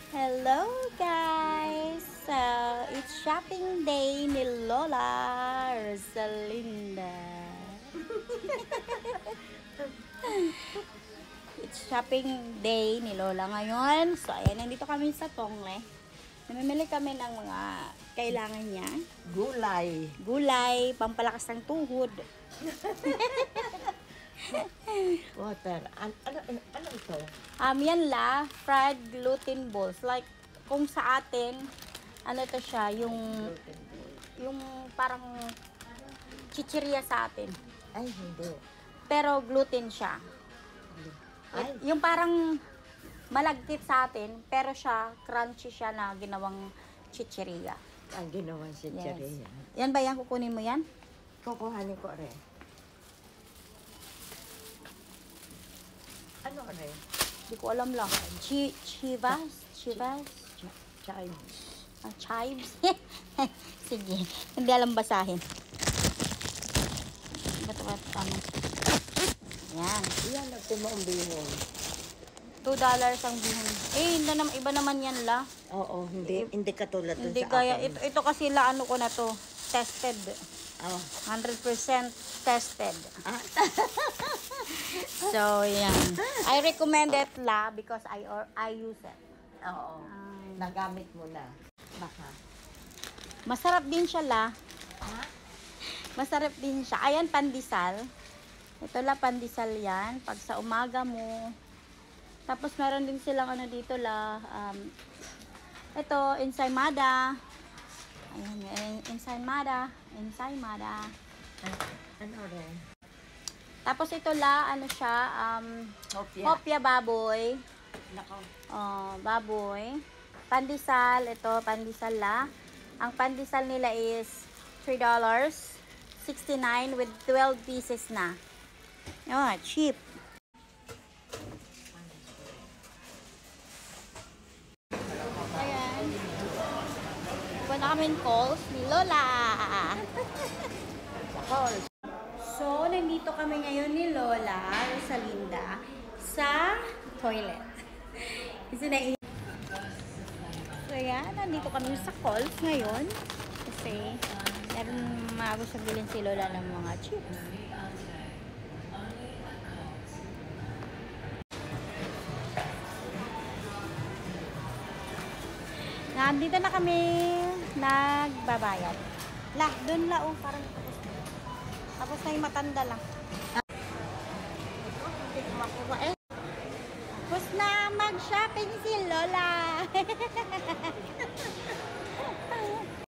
Hello guys! So, it's shopping day ni Lola Rosalinda. It's shopping day ni Lola ngayon. So, ayan, nandito kami sa Tongle. Namimili kami ng mga kailangan niya. Gulay. Gulay, pampalakas ng tuhod. Water. Ano ito? Yan la, fried gluten balls. Like, kung sa atin, ano to siya, yung parang chichirya sa atin. Ay, hindi. Pero gluten siya. Ay, Yung parang malagkit sa atin, pero siya, crunchy siya na ginawang chichirya. ang ginawa si Cherry. Yan ba yan? Kukunin mo yan? Kukuhanin ko rin. Ano rin? Hindi ko alam lang. Chivas? Chives. Chives? Sige. Hindi alam basahin. Ba't tama? Yan. Iyan, nagtimaong bihon. $2 ang bihon. Iba naman yan la. Oo, hindi katulad dun Hindi sa kaya. akin. Ito kasi la, ano ko na to. Tested. Oh. 100% tested. Ah. So, yan. I recommend it la because I use it. Oo. Nagamit mo na. Baka. Masarap din siya la. Ha? Masarap din siya. Ayan, pandesal. Ito la, pandesal yan. Pag sa umaga mo. Tapos, meron din silang ano dito la. Ito, ensaymada. Ayan, ensaymada. Ano rin? Tapos, ito la, ano siya, hopya baboy. Nako. Baboy. Pandesal, ito, pandesal la. Ang pandesal nila is $3.69 with 12 pieces na. Oh, cheap. Ayan. Iba na kami calls ni Lola. Calls. So, nandito kami ngayon ni Lola Rosalinda sa toilet. Kasi so, yan. Nandito kami sa calls ngayon. Kasi, meron gusto bilhin si Lola ng mga chips. Nandito na kami nagbabayad. La, doon la, parang tapos na. Tapos na yung matanda lang. Hindi ko makuha eh. Tapos na mag-shopping si Lola.